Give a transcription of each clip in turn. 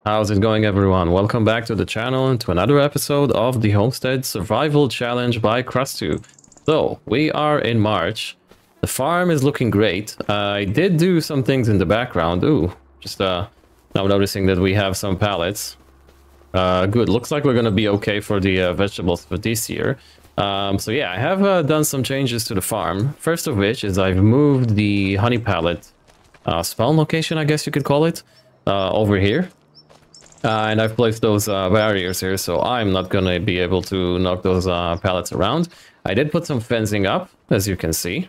How's it going, everyone? Welcome back to the channel and to another episode of the Homestead Survival Challenge by Crustu. So, we are in March. The farm is looking great. I did do some things in the background. Ooh, just now noticing that we have some pallets. Good, looks like we're gonna be okay for the vegetables for this year. So yeah, I have done some changes to the farm. First of which is I've moved the honey pallet spawn location, I guess you could call it, over here. And I've placed those barriers here, so I'm not gonna be able to knock those pallets around. I did put some fencing up, as you can see.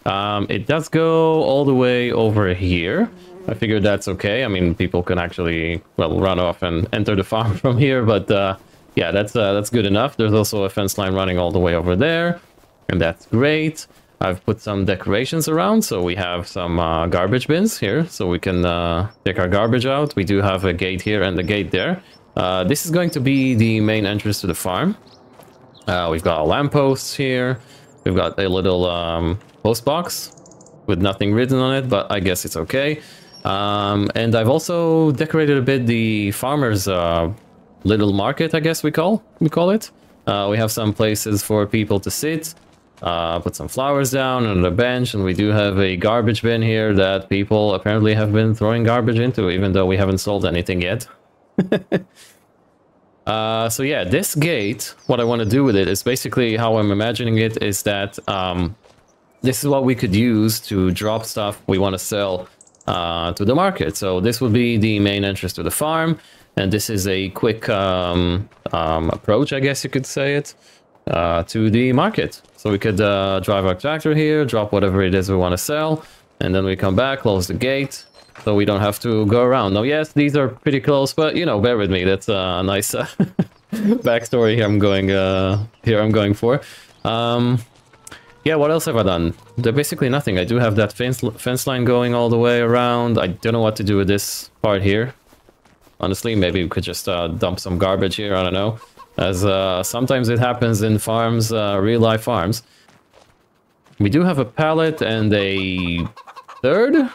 It does go all the way over here. I figured that's okay. I mean, people can actually, well, run off and enter the farm from here, but yeah, that's good enough. There's also a fence line running all the way over there, and that's great. I've put some decorations around, so we have some garbage bins here, so we can take our garbage out. We do have a gate here and a gate there. This is going to be the main entrance to the farm. We've got lampposts here. We've got a little post box with nothing written on it, but I guess it's okay. And I've also decorated a bit the farmer's little market, I guess we call it. We have some places for people to sit. Put some flowers down on the bench, and we do have a garbage bin here that people apparently have been throwing garbage into, even though we haven't sold anything yet. So yeah, this gate, what I want to do with it is basically how I'm imagining it is that this is what we could use to drop stuff we want to sell to the market. So this would be the main entrance to the farm, and this is a quick approach, I guess you could say it, to the market. So we could drive our tractor here, drop whatever it is we want to sell, and then we come back, close the gate, so we don't have to go around. Now, yes, these are pretty close, but you know, bear with me. That's a nice backstory here. I'm going for. Yeah, what else have I done? Basically nothing. I do have that fence line going all the way around. I don't know what to do with this part here. Honestly, maybe we could just dump some garbage here. I don't know. As sometimes it happens in farms, real-life farms. We do have a pallet and a third,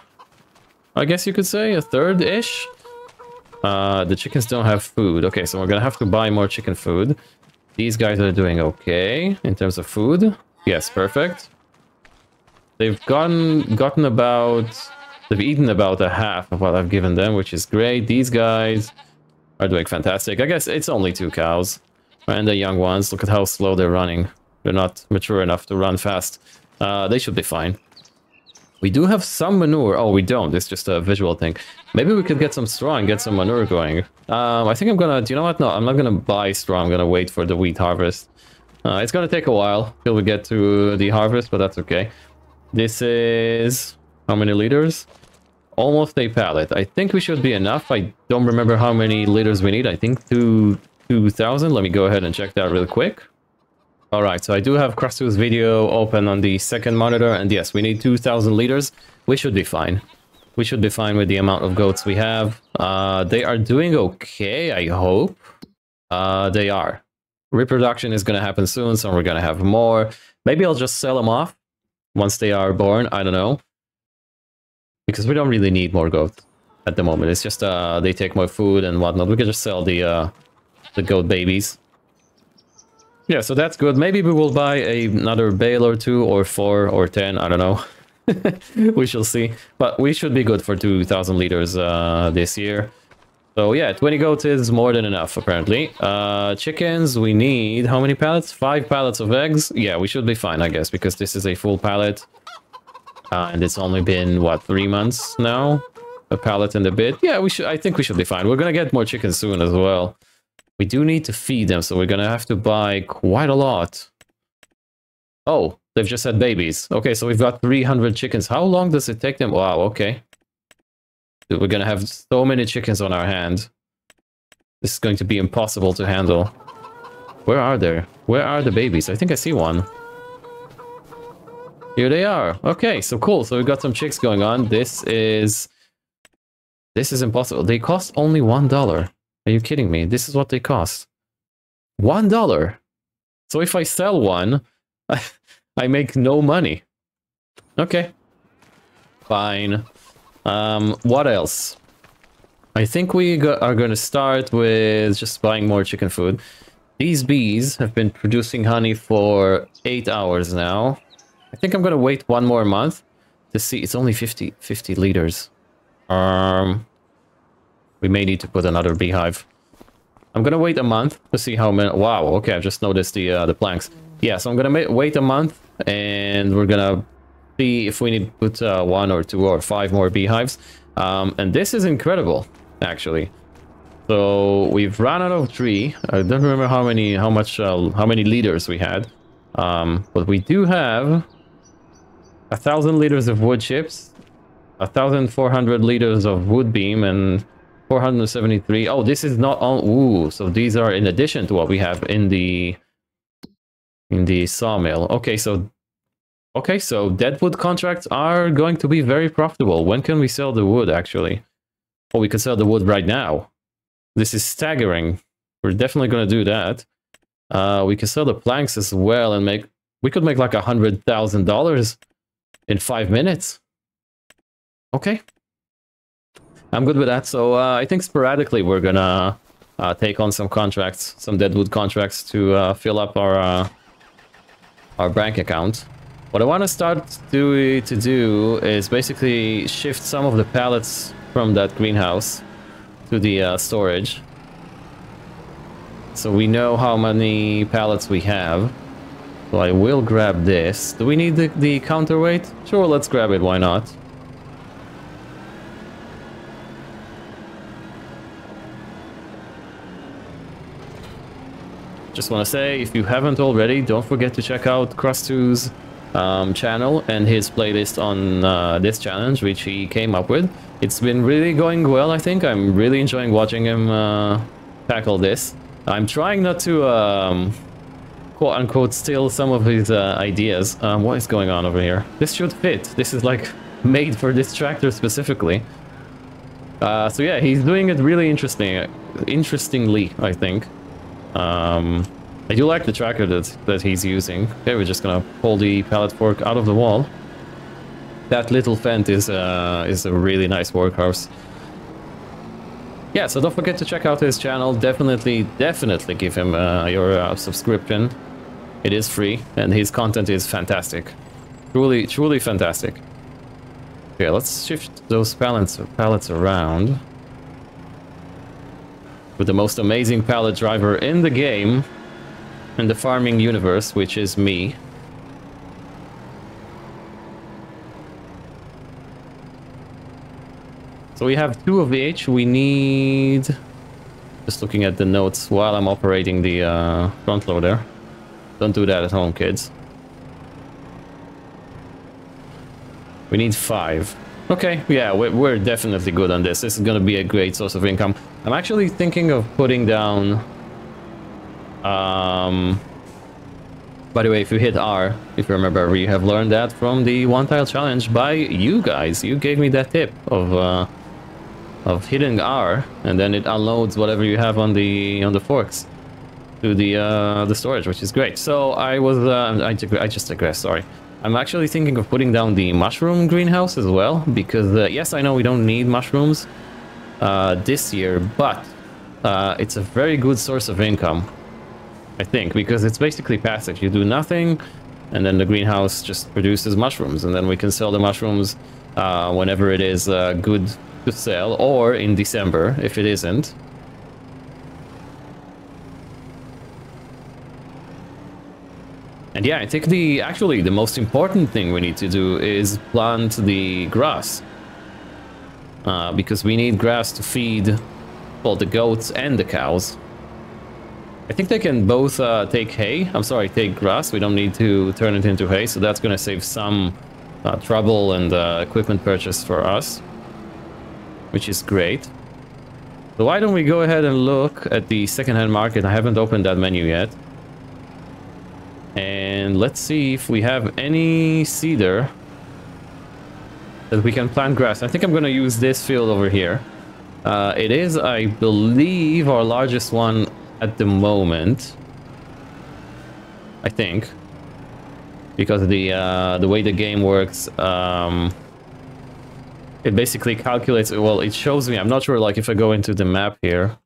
I guess you could say, a third-ish. The chickens don't have food. Okay, so we're gonna have to buy more chicken food. These guys are doing okay in terms of food. Yes, perfect. They've gotten about... They've eaten about a half of what I've given them, which is great. These guys are doing fantastic. I guess it's only 2 cows. And the young ones, look at how slow they're running. They're not mature enough to run fast. They should be fine. We do have some manure. Oh, we don't. It's just a visual thing. Maybe we could get some straw and get some manure going. I think I'm gonna... Do you know what? No, I'm not gonna buy straw. I'm gonna wait for the wheat harvest. It's gonna take a while till we get to the harvest, but that's okay. This is... How many liters? Almost a pallet. I think we should be enough. I don't remember how many liters we need. I think 2,000. Let me go ahead and check that real quick. Alright, so I do have Crustu's video open on the second monitor, and yes, we need 2,000 liters. We should be fine. We should be fine with the amount of goats we have. They are doing okay, I hope. They are. Reproduction is going to happen soon, so we're going to have more. Maybe I'll just sell them off once they are born. I don't know. Because we don't really need more goats at the moment. It's just they take more food and whatnot. We could just sell the goat babies. Yeah, so that's good. Maybe we will buy another bale or 2 or 4 or 10. I don't know. We shall see. But we should be good for 2,000 liters this year. So yeah, 20 goats is more than enough, apparently. Chickens, we need... How many pallets? 5 pallets of eggs. Yeah, we should be fine, I guess, because this is a full pallet. And it's only been, what, 3 months now? A pallet and a bit. Yeah, I think we should be fine. We're gonna get more chickens soon as well. We do need to feed them, so we're gonna have to buy quite a lot. Oh, they've just had babies. Okay, so we've got 300 chickens. How long does it take them? Wow, okay. Dude, we're gonna have so many chickens on our hand. This is going to be impossible to handle. Where are they? Where are the babies? I think I see one. Here they are. Okay, so cool. So we've got some chicks going on. This is impossible. They cost only $1. Are you kidding me? This is what they cost. $1. So if I sell one, I make no money. Okay. Fine. What else? I think we are going to start with just buying more chicken food. These bees have been producing honey for 8 hours now. I think I'm going to wait 1 more month to see. It's only 50 liters. We may need to put another beehive. I'm going to wait a month to see how many... Wow, okay, I've just noticed the planks. Yeah, so I'm going to wait a month, and we're going to see if we need to put 1 or 2 or 5 more beehives. And this is incredible, actually. So we've run out of tree. I don't remember how many liters we had. But we do have 1,000 liters of wood chips, 1,400 liters of wood beam, and 473. Oh, this is not all. Ooh, so these are in addition to what we have in the sawmill. Okay, so deadwood contracts are going to be very profitable. When can we sell the wood, actually? Oh, we can sell the wood right now. This is staggering. We're definitely going to do that. We can sell the planks as well and we could make like $100,000 in 5 minutes. Okay. I'm good with that. So I think sporadically we're going to take on some contracts, some deadwood contracts to fill up our bank account. What I want to start to do is basically shift some of the pallets from that greenhouse to the storage. So we know how many pallets we have. So I will grab this. Do we need the counterweight? Sure, let's grab it, why not? Just want to say, if you haven't already, don't forget to check out Crustu's channel and his playlist on this challenge, which he came up with. It's been really going well, I think. I'm really enjoying watching him tackle this. I'm trying not to, quote-unquote, steal some of his ideas. What is going on over here? This should fit. This is, like, made for this tractor specifically. So yeah, he's doing it really interestingly, I think. I do like the tracker that he's using. Okay, we're just gonna pull the pallet fork out of the wall. That little vent is a really nice workhorse. Yeah, so don't forget to check out his channel. Definitely give him your subscription. It is free, and his content is fantastic. Truly fantastic. Okay, let's shift those pallets around. With the most amazing pallet driver in the game, in the farming universe, which is me. So we have 2 of each. We need... Just looking at the notes while I'm operating the front loader. Don't do that at home, kids. We need 5. Okay, yeah, we're definitely good on this. This is going to be a great source of income. I'm actually thinking of putting down... By the way, if you hit R, if you remember, we have learned that from the one-tile challenge by you guys. You gave me that tip of hitting R, and then it unloads whatever you have on the forks to the storage, which is great. So I was I just digressed. Sorry. I'm actually thinking of putting down the mushroom greenhouse as well, because yes, I know we don't need mushrooms this year, but it's a very good source of income, I think, because it's basically passive. You do nothing, and then the greenhouse just produces mushrooms, and then we can sell the mushrooms whenever it is good to sell, or in December if it isn't. And yeah, I think actually the most important thing we need to do is plant the grass. Because we need grass to feed, well, the goats and the cows. I think they can both take hay. I'm sorry, take grass. We don't need to turn it into hay, so that's going to save some trouble and equipment purchase for us, which is great. So why don't we go ahead and look at the secondhand market? I haven't opened that menu yet. And let's see if we have any cedar that we can plant grass. I think I'm going to use this field over here. It is, I believe, our largest one at the moment. I think. Because the way the game works, it basically calculates, well, it shows me, I'm not sure, like if I go into the map here,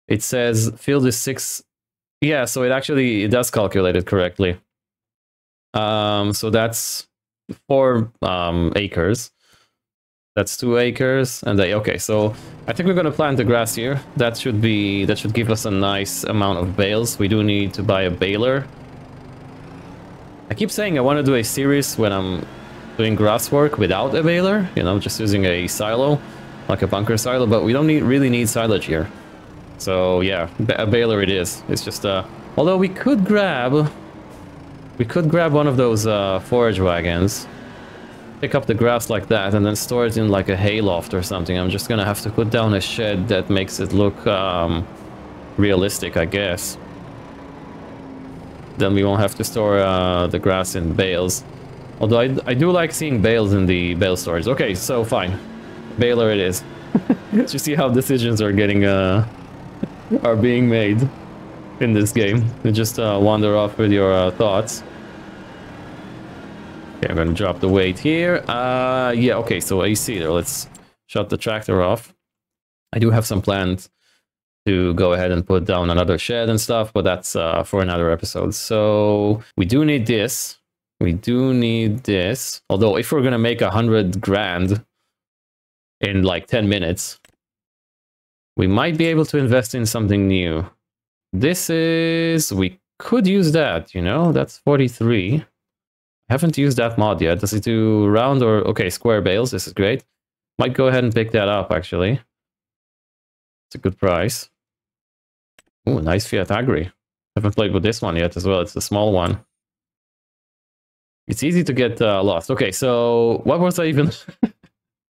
it says field is 6, yeah, so it does calculate it correctly. So that's 4 acres. That's 2 acres, and okay, so I think we're gonna plant the grass here. That should give us a nice amount of bales. We do need to buy a baler. I keep saying I want to do a series when I'm doing grass work without a baler, you know, just using a silo, like a bunker silo, but we don't really need silage here. So yeah, a baler it is. It's just although we could grab one of those forage wagons, pick up the grass like that, and then store it in like a hayloft or something. I'm just gonna have to put down a shed that makes it look realistic, I guess. Then we won't have to store the grass in bales. Although I do like seeing bales in the bale storage. Okay, so fine. Baler it is. You see how decisions are getting are being made in this game. You just wander off with your thoughts. Okay, I'm gonna drop the weight here. Yeah, okay, so AC there. Let's shut the tractor off. I do have some plans to go ahead and put down another shed and stuff, but that's for another episode. So we do need this. We do need this. Although if we're gonna make 100 grand in like 10 minutes, we might be able to invest in something new. We could use that, you know, that's 43. I haven't used that mod yet. Does it do round or, okay, square bales? This is great. Might go ahead and pick that up, actually. It's a good price. Ooh, nice Fiat Agri. Haven't played with this one yet as well. It's a small one. It's easy to get lost. Okay, so what was I even...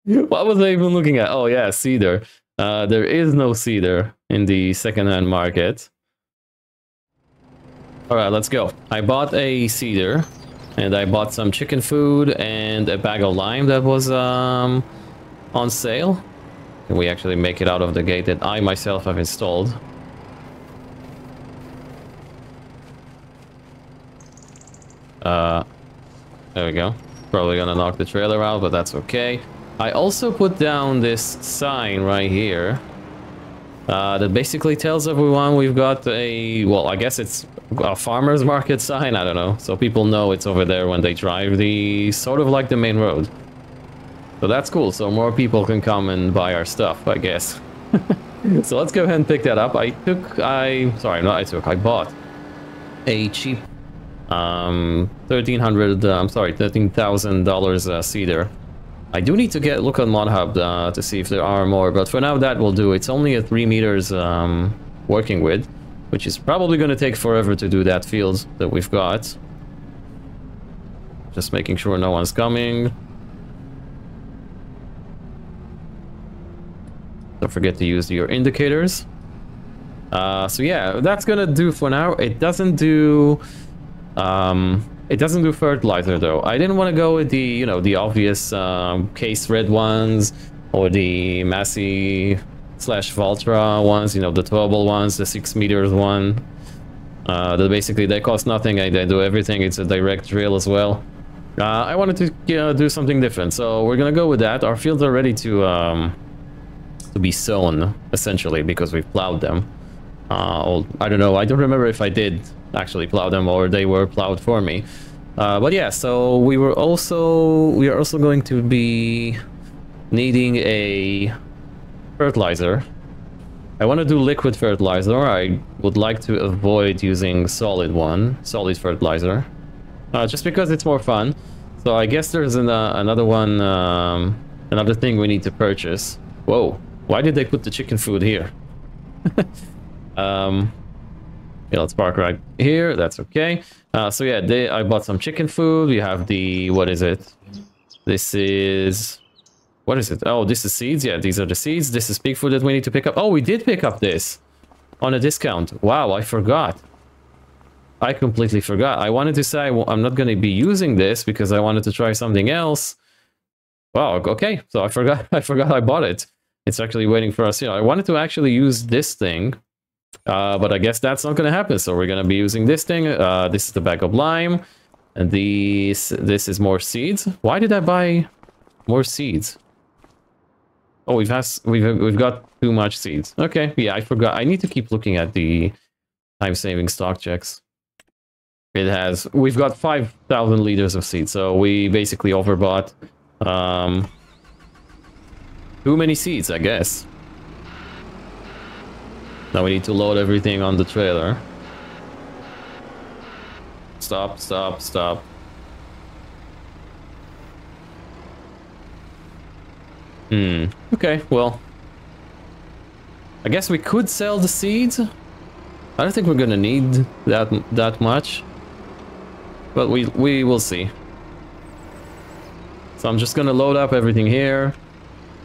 what was I even looking at? Oh yeah, cedar. There is no cedar in the secondhand market. Alright, let's go. I bought a cedar, and I bought some chicken food and a bag of lime that was on sale. Can we actually make it out of the gate that I myself have installed? There we go. Probably gonna knock the trailer out, but that's okay. I also put down this sign right here that basically tells everyone we've got a, well, I guess it's a farmer's market sign, I don't know. So people know it's over there when they drive the, sort of like the main road. So that's cool, so more people can come and buy our stuff, I guess. So let's go ahead and pick that up. I bought a cheap $13,000 cedar. I do need to look on ModHub to see if there are more, but for now that will do. It's only a 3 meters working with, which is probably going to take forever to do that field that we've got. Just making sure no one's coming. Don't forget to use your indicators. So yeah, that's gonna do for now. It doesn't do fertilizer though. I didn't want to go with the, you know, the obvious case red ones or the Massey / Valtra ones, you know, the 12 ones, the 6 meters one. That basically they cost nothing and they do everything. It's a direct drill as well. I wanted to do something different, so we're gonna go with that. Our fields are ready to be sown essentially because we've plowed them. I don't know. I don't remember if I did actually plow them or they were plowed for me. But yeah, so we are also going to be needing a fertilizer. I want to do liquid fertilizer. I would like to avoid using solid fertilizer, just because it's more fun. So I guess there's another one, another thing we need to purchase. Whoa, why did they put the chicken food here? Yeah, let's park right here. That's okay. So yeah, I bought some chicken food. We have the, what is it? This is, what is it? Oh, this is seeds. Yeah, these are the seeds. This is pig food that we need to pick up. Oh, we did pick up this on a discount. Wow, I forgot. I completely forgot. I wanted to say, well, I'm not going to be using this because I wanted to try something else. Wow, okay. So I forgot I bought it. It's actually waiting for us here. I wanted to actually use this thing. But I guess that's not going to happen, so we're going to be using this thing. This is the bag of lime, and this is more seeds. Why did I buy More seeds. Oh, we've got too much seeds. Okay, yeah, I forgot. I need to keep looking at the time-saving stock checks. We've got 5,000 liters of seeds, so we basically overbought too many seeds, I guess. Now we need to load everything on the trailer. Stop, stop, stop. Okay, well. I guess we could sell the seeds. I don't think we're gonna need that much. But we will see. So I'm just gonna load up everything here.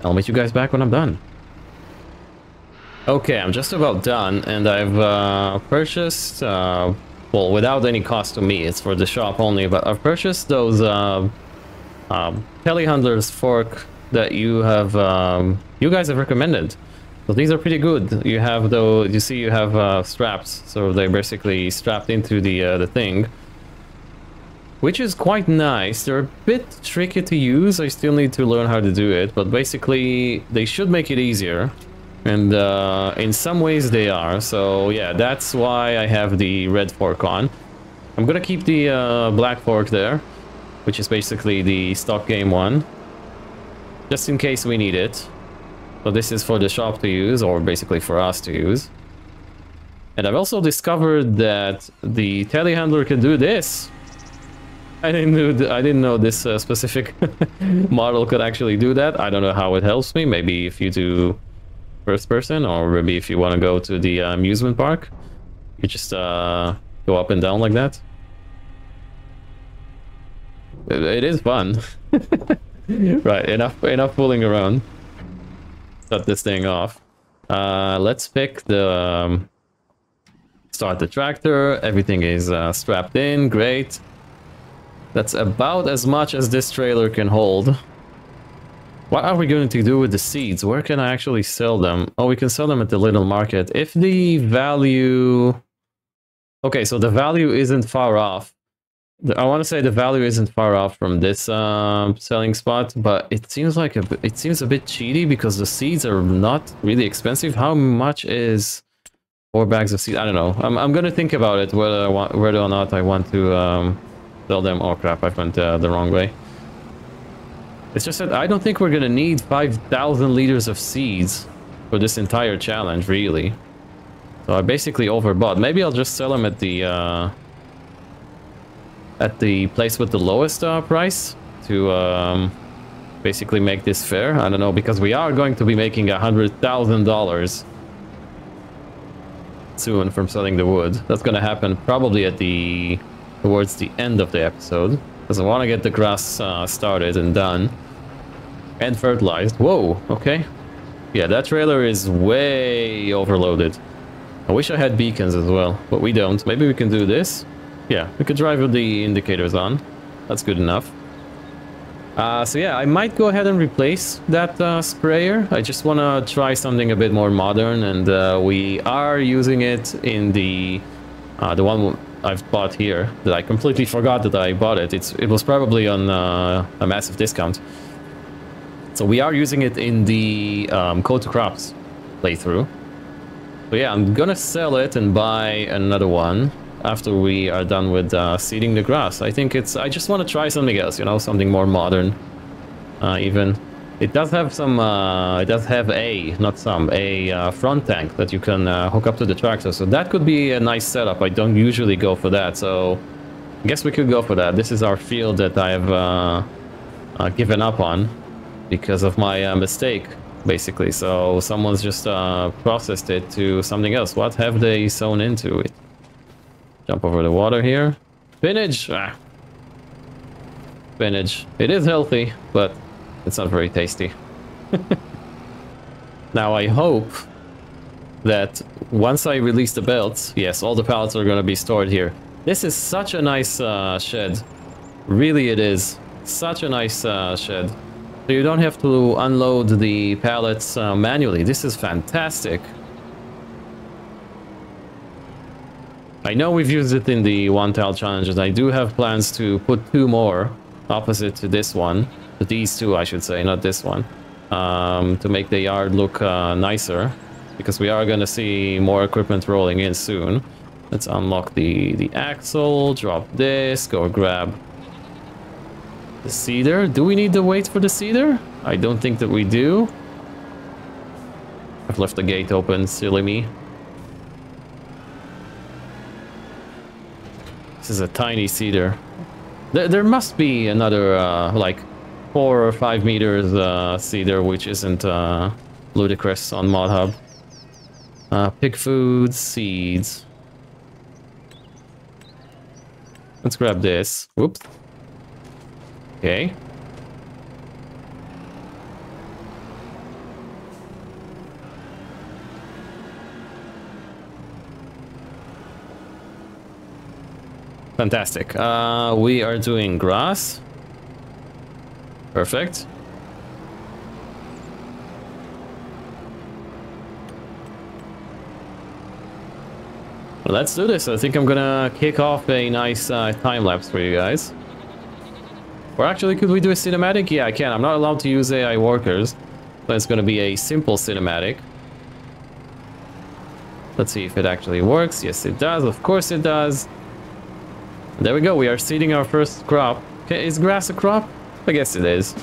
I'll meet you guys back when I'm done. Okay, I'm just about done, and I've purchased, well, without any cost to me, it's for the shop only, but I've purchased those telehandler's fork that you guys have recommended. So these are pretty good. You have you see you have straps, so they're basically strapped into the thing, which is quite nice. They're a bit tricky to use. I still need to learn how to do it, but basically they should make it easier. And in some ways they are. So yeah, that's why I have the red fork on. I'm gonna keep the black fork there, which is basically the stock game one, just in case we need it. So this is for the shop to use, or basically for us to use. And I've also discovered that the telehandler can do this. I didn't know this specific model could actually do that. I don't know how it helps me. Maybe if you do first person, or maybe if you want to go to the amusement park, you just go up and down like that. It is fun. Right, enough fooling around. Shut this thing off. Let's pick the start the tractor. Everything is strapped in. Great. That's about as much as this trailer can hold. What are we going to do with the seeds? Where can I actually sell them? Oh, we can sell them at the little market. If the value... Okay, so the value isn't far off. I want to say the value isn't far off from this selling spot, but it seems like it seems a bit cheaty because the seeds are not really expensive. How much is 4 bags of seeds? I don't know. I'm gonna think about it whether or not I want to sell them. Oh crap! I went the wrong way. It's just that I don't think we're gonna need 5,000 liters of seeds for this entire challenge, really. So I basically overbought. Maybe I'll just sell them at the place with the lowest price to basically make this fair. I don't know, because we are going to be making $100,000 soon from selling the wood. That's gonna happen probably at towards the end of the episode, because I want to get the grass started and done and fertilized. Whoa, okay. Yeah, that trailer is way overloaded. I wish I had beacons as well, but we don't. Maybe we can do this. Yeah, we could drive with the indicators on. That's good enough. So yeah, I might go ahead and replace that sprayer. I just want to try something a bit more modern, and we are using it in the one I've bought here that I completely forgot that I bought it. It was probably on a massive discount. So we are using it in the Code to Crops playthrough. So yeah, I'm gonna sell it and buy another one after we are done with seeding the grass. I just want to try something else, you know, something more modern. Even it does have some a front tank that you can hook up to the tractor, so that could be a nice setup. I don't usually go for that, so I guess we could go for that. This is our field that I have given up on because of my mistake, basically. So someone's just processed it to something else. What have they sown into it? Jump over the water here. Spinach! Ah. Spinach. It is healthy, but it's not very tasty. Now I hope that once I release the belts, yes, all the pallets are going to be stored here. This is such a nice shed. Really it is. Such a nice shed. So you don't have to unload the pallets manually. This is fantastic. I know we've used it in the one tile challenges. I do have plans to put 2 more opposite to this one. These two, I should say, not this one. To make the yard look nicer. Because we are going to see more equipment rolling in soon. Let's unlock the axle, drop this, go grab the seeder. Do we need to wait for the seeder? I don't think that we do. I've left the gate open, silly me. This is a tiny seeder. There must be another, like, 4 or 5 meters seeder, which isn't ludicrous on Mod Hub. Pig food, seeds. Let's grab this. Whoops. Okay. Fantastic. We are doing grass. Perfect. Let's do this. I think I'm gonna kick off a nice time lapse for you guys. Or actually, could we do a cinematic? Yeah, I can. I'm not allowed to use AI workers, but it's gonna be a simple cinematic. Let's see if it actually works. Yes, it does. Of course it does. There we go. We are seeding our first crop. Okay, is grass a crop? I guess it is.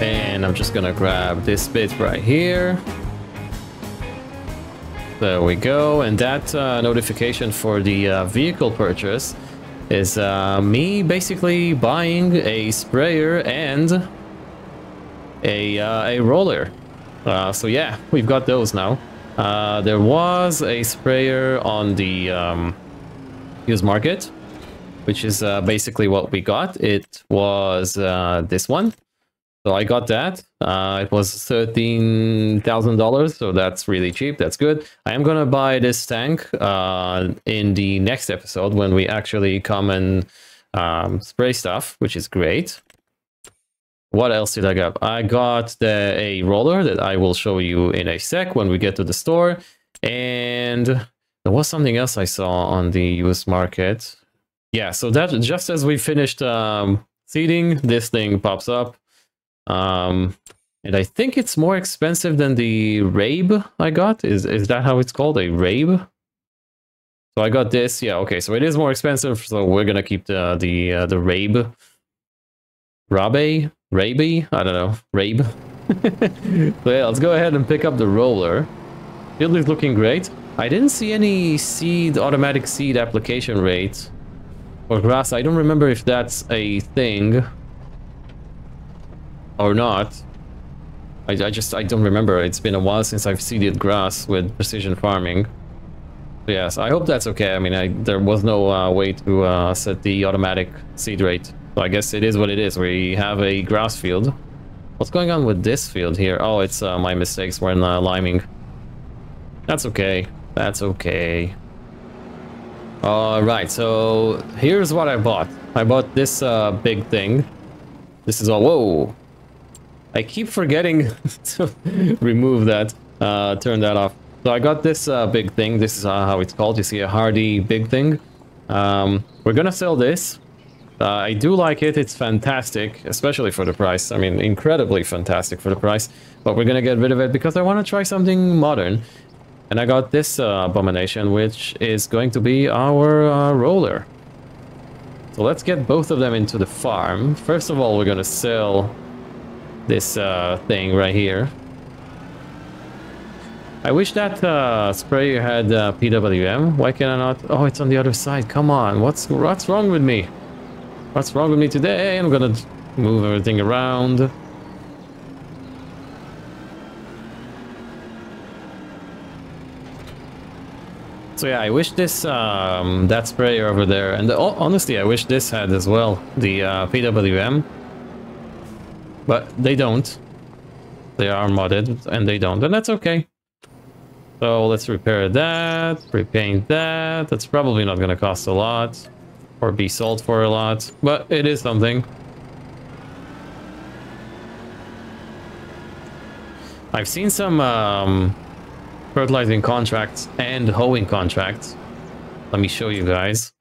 And I'm just gonna grab this bit right here. There we go. And that notification for the vehicle purchase is me basically buying a sprayer and a roller. So yeah, we've got those now. There was a sprayer on the used market, which is basically what we got. It was this one. So I got that. It was $13,000, so that's really cheap. That's good. I am gonna buy this tank in the next episode when we actually come and spray stuff, which is great. What else did I get? I got a roller that I will show you in a sec when we get to the store. And there was something else I saw on the used market. Yeah, so that just as we finished seeding, this thing pops up. And I think it's more expensive than the Rabe I got. Is that how it's called? A Rabe? So I got this. Yeah, okay. So it is more expensive. So we're gonna keep the Rabe. Rabe? I don't know. Rabe. So yeah, let's go ahead and pick up the roller. Field is looking great. I didn't see any automatic seed application rate for grass. I don't remember if that's a thing or not. I don't remember. It's been a while since I've seeded grass with precision farming. So yes, I hope that's okay. I mean, there was no way to set the automatic seed rate. So I guess it is what it is. We have a grass field. What's going on with this field here? Oh, it's my mistakes when liming. That's okay. That's okay. Alright, so here's what I bought. I bought this big thing. This is all... Whoa! I keep forgetting to remove that, turn that off. So I got this big thing. This is how it's called. You see a hardy big thing. We're gonna sell this. I do like it. It's fantastic, especially for the price. I mean, incredibly fantastic for the price. But we're gonna get rid of it because I want to try something modern. And I got this abomination, which is going to be our roller. So let's get both of them into the farm. First of all, we're gonna sell this thing right here. I wish that sprayer had PWM. Why can I not? Oh, it's on the other side. Come on. What's wrong with me? What's wrong with me today? I'm gonna move everything around. So yeah, I wish this, that sprayer over there, and honestly, I wish this had as well, the PWM. But they don't. They are modded, and they don't, and that's okay. So let's repair that, repaint that. That's probably not gonna cost a lot, or be sold for a lot, but it is something. I've seen some fertilizing contracts and hoeing contracts. Let me show you guys.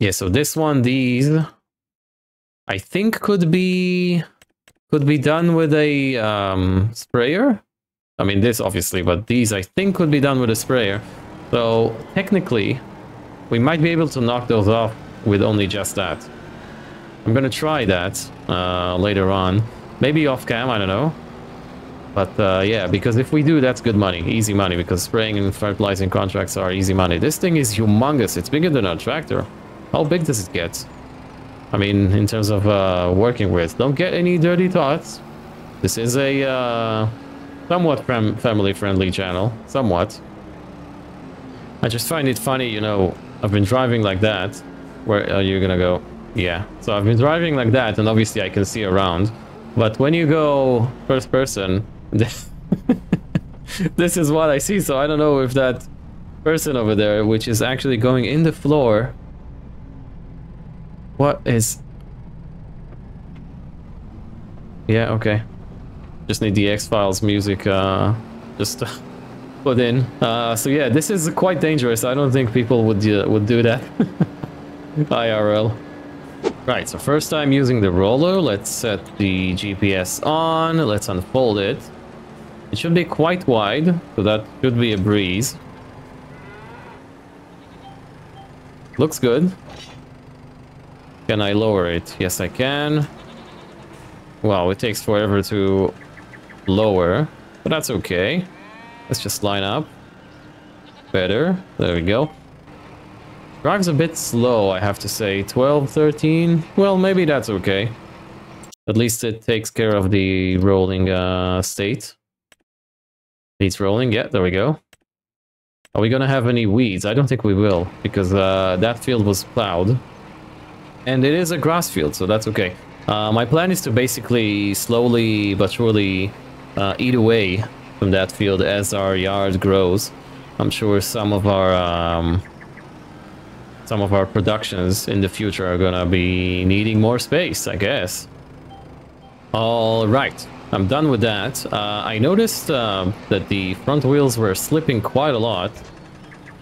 Yeah, so this one, these, I think could be done with a sprayer. I mean, this obviously, but these I think could be done with a sprayer. So technically, we might be able to knock those off with only just that. I'm gonna try that later on. Maybe off cam, I don't know. But yeah, because if we do, that's good money, easy money, because spraying and fertilizing contracts are easy money. This thing is humongous. It's bigger than a tractor. How big does it get? I mean, in terms of working with. Don't get any dirty thoughts. This is a somewhat family-friendly channel. Somewhat. I just find it funny, you know, I've been driving like that. Where are you gonna go? Yeah. So I've been driving like that, and obviously I can see around. But when you go first person, this is what I see. So I don't know if that person over there, which is actually going in the floor, what is... Yeah, okay. Just need the X-Files music just put in. So yeah, this is quite dangerous. I don't think people would do that. IRL. Right, so first time using the roller. Let's set the GPS on. Let's unfold it. It should be quite wide, so that should be a breeze. Looks good. Can I lower it? Yes, I can. Wow, it takes forever to lower, but that's okay. Let's just line up. Better. There we go. Drives a bit slow, I have to say. 12, 13. Well, maybe that's okay. At least it takes care of the rolling state. Needs rolling. Yeah, there we go. Are we gonna have any weeds? I don't think we will, because that field was plowed. And it is a grass field, so that's okay. My plan is to basically slowly but surely eat away from that field as our yard grows. I'm sure some of our productions in the future are gonna be needing more space, I guess. All right, I'm done with that. I noticed that the front wheels were slipping quite a lot.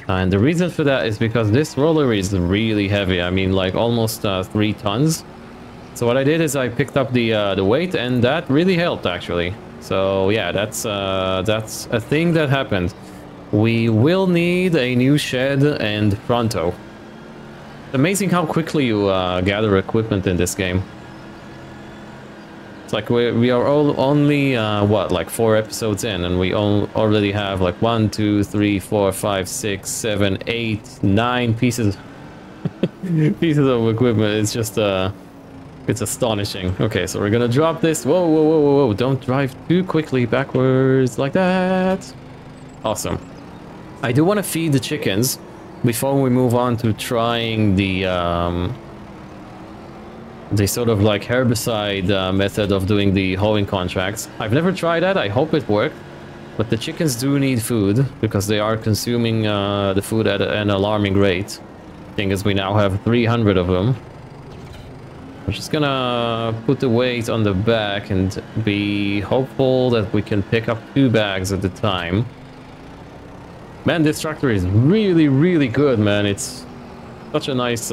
And the reason for that is because this roller is really heavy. I mean, like almost 3 tons. So what I did is I picked up the weight, and that really helped actually. So yeah, that's a thing that happened. We will need a new shed and pronto. It's amazing how quickly you gather equipment in this game. It's like we are only what, like 4 episodes in, and we already have like 1, 2, 3, 4, 5, 6, 7, 8, 9 pieces pieces of equipment. It's just it's astonishing. Okay, so we're gonna drop this. Whoa, whoa, whoa, whoa, whoa! Don't drive too quickly backwards like that. Awesome. I do want to feed the chickens before we move on to trying the sort of like herbicide method of doing the hoeing contracts. I've never tried that. I hope it worked. But the chickens do need food because they are consuming the food at an alarming rate. Thing is, we now have 300 of them. I'm just gonna put the weight on the back and be hopeful that we can pick up 2 bags at a time. Man, this tractor is really, really good, man. It's Such a nice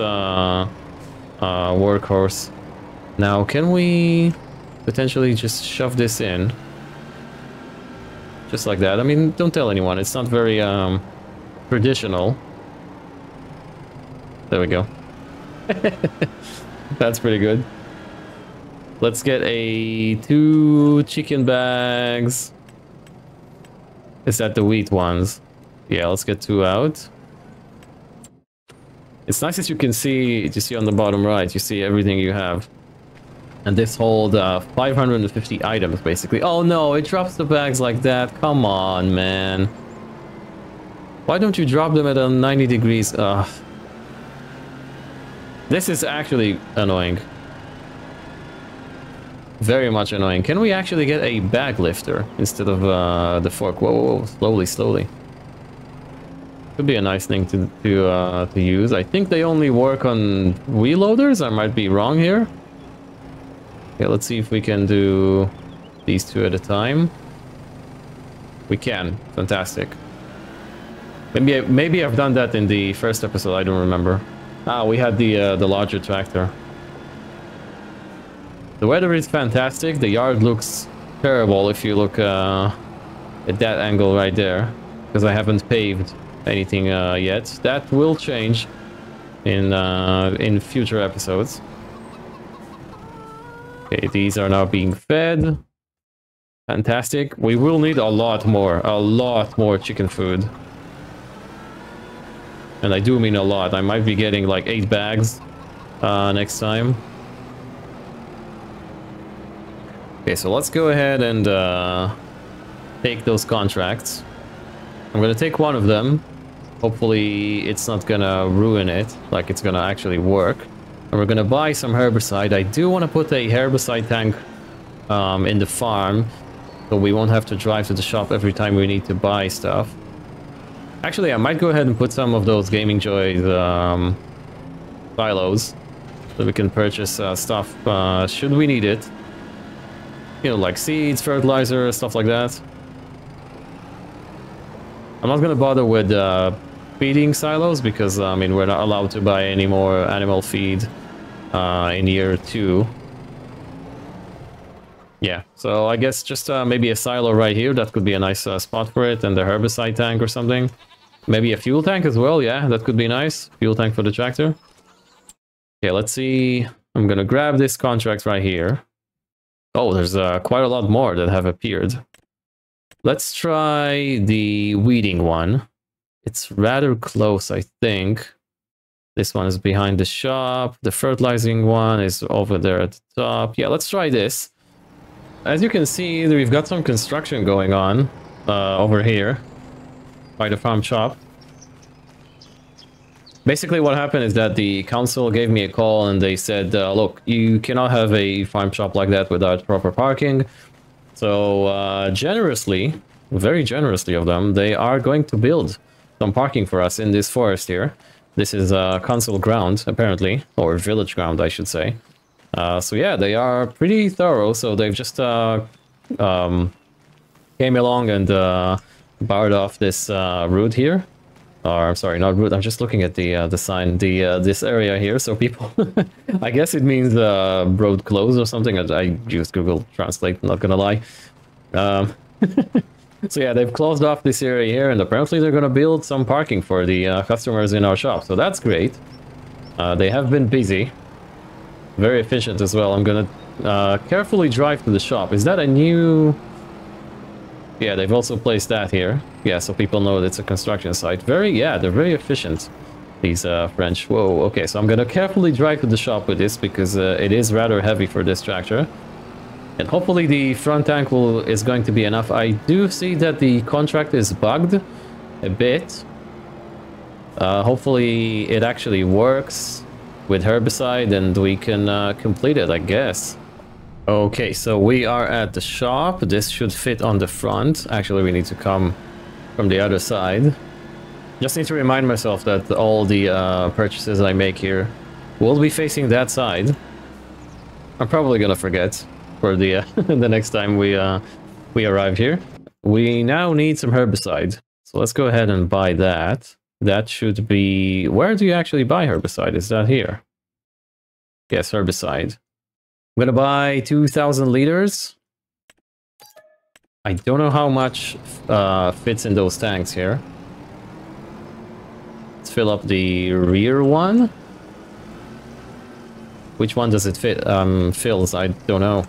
workhorse. Now, can we potentially just shove this in? Just like that. I mean, don't tell anyone. It's not very traditional. There we go. That's pretty good. Let's get 2 chicken bags. Is that the wheat ones? Yeah, let's get 2 out. It's nice that you can see, on the bottom right, you see everything you have. And this hold 550 items, basically. Oh no, it drops the bags like that. Come on, man. Why don't you drop them at 90 degrees? This is actually annoying. Very much annoying. Can we actually get a bag lifter instead of the fork? Whoa, whoa, whoa. Slowly, slowly. Could be a nice thing to use. I think they only work on wheel loaders. I might be wrong here. Okay, let's see if we can do these 2 at a time. We can. Fantastic. Maybe I've done that in the first episode. I don't remember. Ah, we had the larger tractor. The weather is fantastic. The yard looks terrible if you look at that angle right there, because I haven't paved anything yet. That will change in future episodes. Okay, these are now being fed. Fantastic. We will need a lot more chicken food. And I do mean a lot. I might be getting like 8 bags next time. Okay, so let's go ahead and take those contracts. I'm gonna take one of them. Hopefully it's not gonna ruin it, like it's gonna actually work. And we're gonna buy some herbicide. I do want to put a herbicide tank in the farm, so we won't have to drive to the shop every time we need to buy stuff. Actually, I might go ahead and put some of those Gaming Joy silos, so we can purchase stuff should we need it. You know, like seeds, fertilizer, stuff like that. I'm not gonna bother with feeding silos because I mean we're not allowed to buy any more animal feed in year 2. Yeah, so I guess just maybe a silo right here. That could be a nice spot for it, and the herbicide tank or something. Maybe a fuel tank as well. Yeah, that could be nice. Fuel tank for the tractor. Okay, let's see. I'm gonna grab this contract right here. Oh, there's quite a lot more that have appeared. Let's try the weeding one. It's rather close, I think. This one is behind the shop. The fertilizing one is over there at the top. Yeah, let's try this. As you can see, we've got some construction going on over here by the farm shop. Basically what happened is that the council gave me a call and they said, look, you cannot have a farm shop like that without proper parking. So generously, very generously of them, they are going to build some parking for us in this forest here. This is council ground, apparently, or village ground, I should say. So yeah, they are pretty thorough. So they've just came along and barred off this route here. Or I'm sorry, not route. I'm just looking at the sign, this area here. So people, I guess it means road closed or something. I used Google Translate, not gonna lie. So yeah, they've closed off this area here, and apparently they're gonna build some parking for the customers in our shop. So that's great. They have been busy, very efficient as well. I'm gonna carefully drive to the shop. Is that a new? Yeah, they've also placed that here. Yeah, so people know that it's a construction site. Yeah, they're very efficient, these French. Whoa, okay, so I'm gonna carefully drive to the shop with this because it is rather heavy for this tractor. And hopefully the front tank is going to be enough. I do see that the contract is bugged a bit. Hopefully it actually works with herbicide and we can complete it, I guess. Okay, so we are at the shop. This should fit on the front. Actually, we need to come from the other side. Just need to remind myself that all the purchases I make here will be facing that side. I'm probably gonna forget for the the next time we arrive here. We now need some herbicide, so let's go ahead and buy that. That should be... Where do you actually buy herbicide? Is that here? Yes, herbicide. I'm gonna buy 2,000 liters. I don't know how much fits in those tanks here. Let's fill up the rear one. Which one does it fit? Fills, I don't know.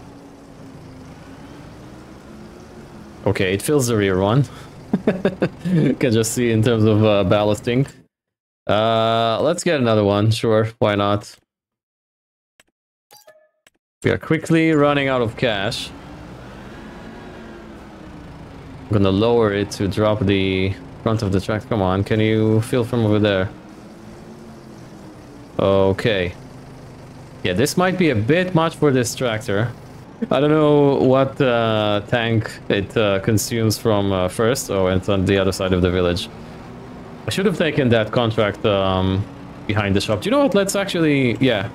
Okay, it fills the rear one. You can just see in terms of ballasting. Let's get another one, sure, why not? We are quickly running out of cash. I'm gonna lower it to drop the front of the track. Come on, can you fill from over there? Okay. Yeah, this might be a bit much for this tractor. I don't know what tank it consumes from first. Oh, it's on the other side of the village. I should have taken that contract behind the shop. Do you know what? Let's actually, yeah.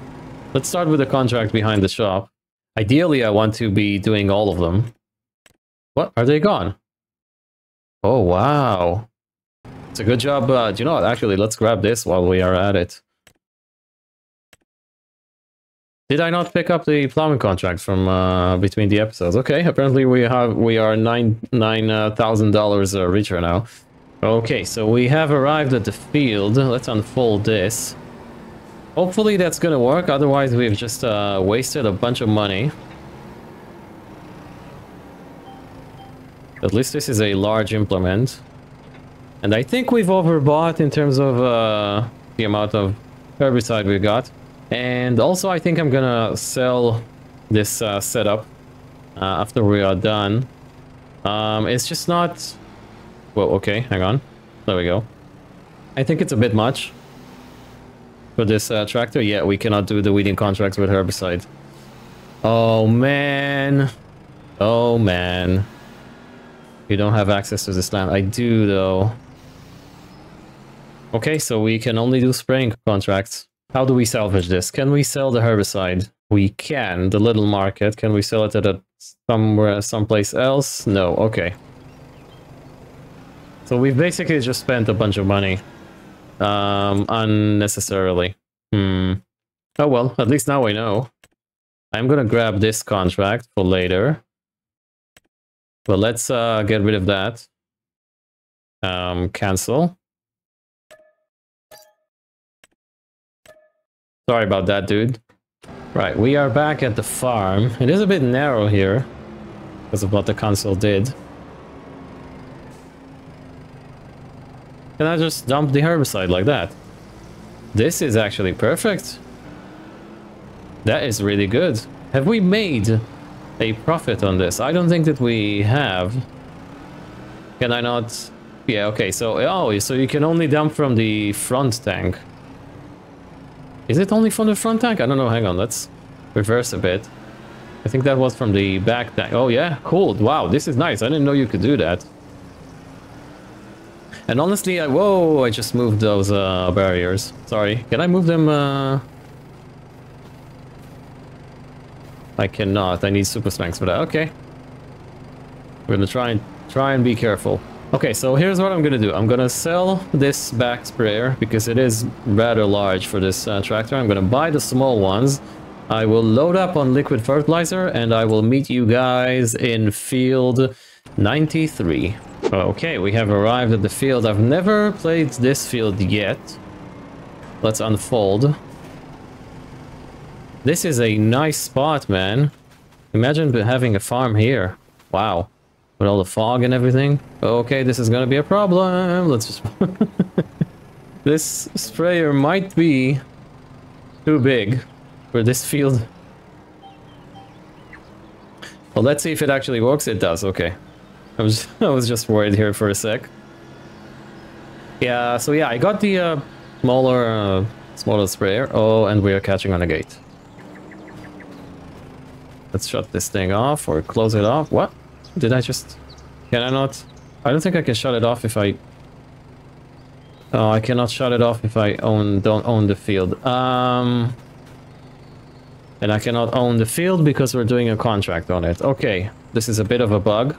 Let's start with the contract behind the shop. Ideally, I want to be doing all of them. What? Are they gone? Oh, wow. It's a good job. Do you know what? Actually, let's grab this while we are at it. Did I not pick up the plowing contract from between the episodes? Okay, apparently we are $9,000 richer now. Okay, so we have arrived at the field. Let's unfold this. Hopefully that's gonna work, otherwise we've just wasted a bunch of money. At least this is a large implement. And I think we've overbought in terms of the amount of herbicide we got. And also I think I'm gonna sell this setup after we are done. It's just not... Well, okay, hang on. There we go. I think it's a bit much for this tractor. Yeah, we cannot do the weeding contracts with herbicide. Oh, man. Oh, man. You don't have access to this land. I do, though. Okay, so we can only do spraying contracts. How do we salvage this? Can we sell the herbicide? We can. The little market. Can we sell it at someplace else? No. Okay. So we've basically just spent a bunch of money. Unnecessarily. Oh well, at least now I know. I'm gonna grab this contract for later. But let's get rid of that. Cancel. Sorry about that, dude. Right, we are back at the farm. It is a bit narrow here because of what the console did. Can I just dump the herbicide like that? This is actually perfect. That is really good. Have we made a profit on this? I don't think that we have. Can I not? Yeah, okay, so oh, so you can only dump from the front tank. Is it only from the front tank? I don't know, hang on, let's reverse a bit. I think that was from the back tank. Oh yeah, cool. Wow, this is nice. I didn't know you could do that. And honestly, whoa, I just moved those barriers. Sorry, can I move them? I cannot. I need super strength for that. Okay. We're gonna try and be careful. Okay, so here's what I'm gonna do. I'm gonna sell this back sprayer because it is rather large for this tractor. I'm gonna buy the small ones. I will load up on liquid fertilizer and I will meet you guys in field 93. Okay, we have arrived at the field. I've never played this field yet. Let's unfold. This is a nice spot, man. Imagine having a farm here. Wow. With all the fog and everything. Okay, this is gonna be a problem. Let's just... This sprayer might be too big for this field. Well, let's see if it actually works. It does, okay. I was just worried here for a sec. Yeah, so yeah, I got the smaller sprayer. Oh, and we are catching on a gate. Let's shut this thing off or close it off. What? Did I just... Can I not? I don't think I can shut it off if I... Oh, I cannot shut it off if I don't own the field. And I cannot own the field because we're doing a contract on it. Okay, this is a bit of a bug.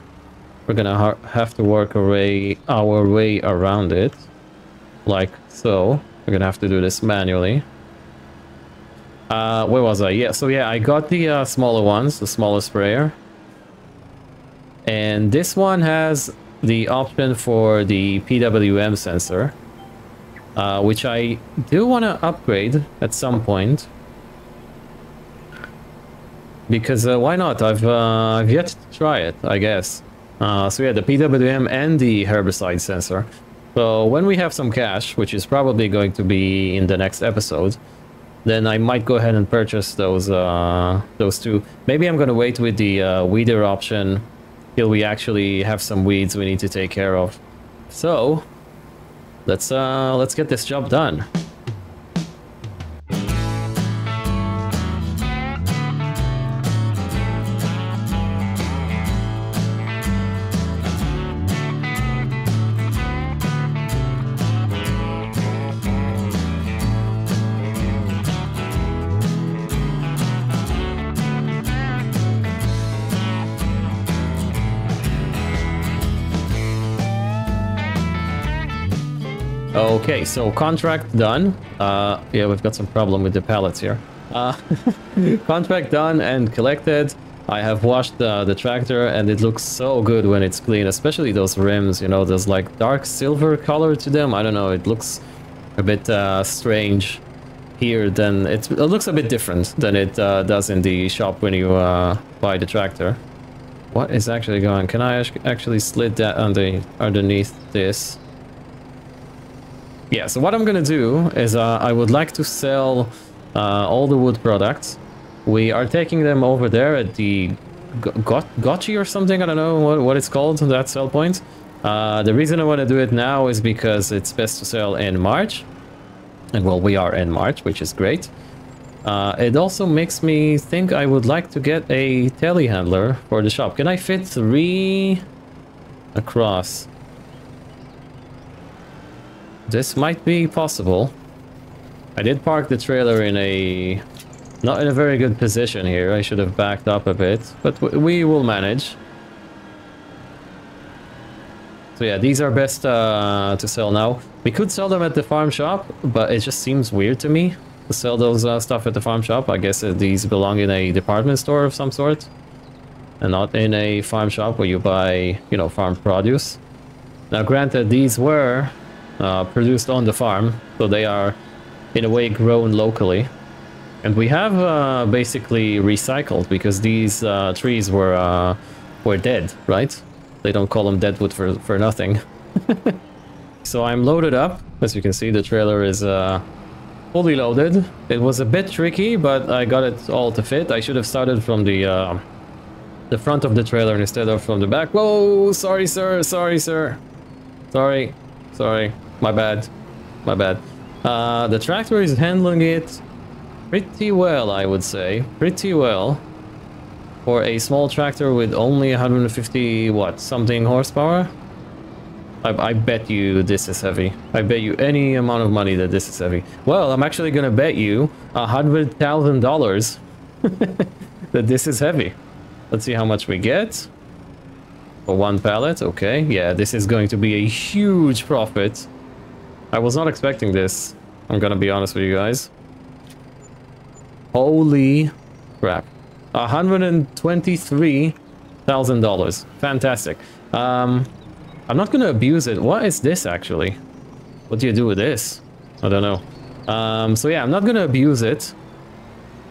We're gonna have to work our way around it. like so. We're gonna have to do this manually. Where was I? Yeah, so yeah, I got the smaller ones, the smaller sprayer. And this one has the option for the PWM sensor, which I do want to upgrade at some point. Because why not? I've yet to try it, I guess. So yeah, the PWM and the herbicide sensor. So when we have some cash, which is probably going to be in the next episode, then I might go ahead and purchase those two. Maybe I'm gonna wait with the weeder option till we actually have some weeds we need to take care of. So let's get this job done. Okay, so contract done. Yeah, we've got some problem with the pallets here. Contract done and collected. I have washed the tractor and it looks so good when it's clean, especially those rims, you know, there's like dark silver color to them. I don't know, it looks a bit strange here than it looks a bit different than it does in the shop when you buy the tractor. What is actually going? Can I actually slid that underneath this? Yeah, so what I'm gonna do is I would like to sell all the wood products. We are taking them over there at the Gotchi or something. I don't know what it's called, that sell point. The reason I want to do it now is because it's best to sell in March. And well, we are in March, which is great. It also makes me think I would like to get a telehandler for the shop. Can I fit 3 across? This might be possible. I did park the trailer in a... not in a very good position here. I should have backed up a bit, but we will manage. So yeah, these are best to sell now. We could sell them at the farm shop, but it just seems weird to me to sell those stuff at the farm shop. I guess these belong in a department store of some sort, and not in a farm shop where you buy, you know, farm produce. Now granted, these were produced on the farm, so they are in a way grown locally, and we have basically recycled because these trees were dead, right? They don't call them deadwood for nothing. So I'm loaded up. As you can see, the trailer is fully loaded. It was a bit tricky, but I got it all to fit. I should have started from the front of the trailer instead of from the back. Whoa, sorry sir, sorry sir, sorry. My bad. The tractor is handling it pretty well, I would say. Pretty well. For a small tractor with only 150, what, something horsepower? I bet you this is heavy. I bet you any amount of money that this is heavy. Well, I'm actually gonna bet you $100,000 that this is heavy. Let's see how much we get. For 1 pallet, okay. Yeah, this is going to be a huge profit. I was not expecting this. I'm gonna be honest with you guys. Holy crap. $123,000. Fantastic. I'm not gonna abuse it. What is this actually? What do you do with this? I don't know. So yeah, I'm not gonna abuse it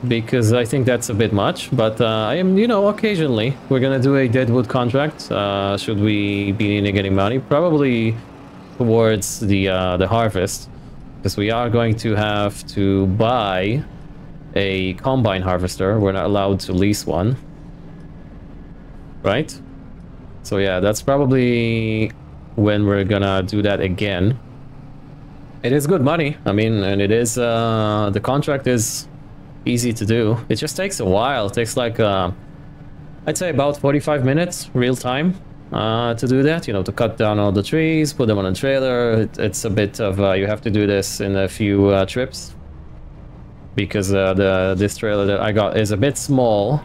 because I think that's a bit much, but I am, you know, occasionally we're gonna do a deadwood contract. Should we be needing any money? Probably towards the harvest, because we are going to have to buy a combine harvester. We're not allowed to lease one, right? So yeah, that's probably when we're gonna do that again. It is good money, I mean, and it is the contract is easy to do. It just takes a while. It takes like I'd say about 45 minutes real time to do that, you know, to cut down all the trees, put them on a trailer. It's a bit of you have to do this in a few trips, because this trailer that I got is a bit small,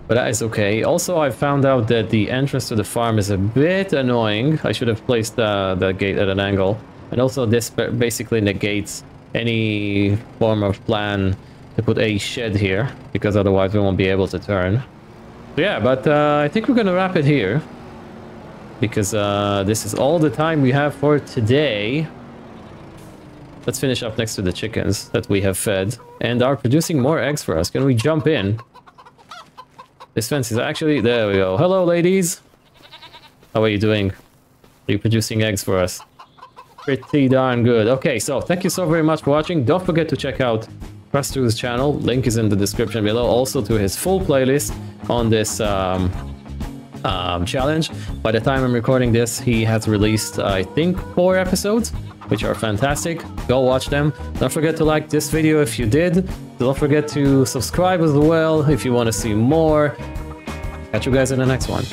but that is okay. Also, I found out that the entrance to the farm is a bit annoying. I should have placed the gate at an angle. And also this basically negates any form of plan to put a shed here, because otherwise we won't be able to turn. So yeah, but I think we're gonna wrap it here, because this is all the time we have for today. Let's finish up next to the chickens that we have fed and are producing more eggs for us. Can we jump in? This fence is actually... There we go. Hello, ladies. How are you doing? Are you producing eggs for us? Pretty darn good. Okay, so thank you so very much for watching. Don't forget to check out Prestu's channel. Link is in the description below. Also to his full playlist on this challenge. By the time I'm recording this, he has released, I think, 4 episodes, which are fantastic. Go watch them. Don't forget to like this video if you did. Don't forget to subscribe as well if you want to see more. Catch you guys in the next one.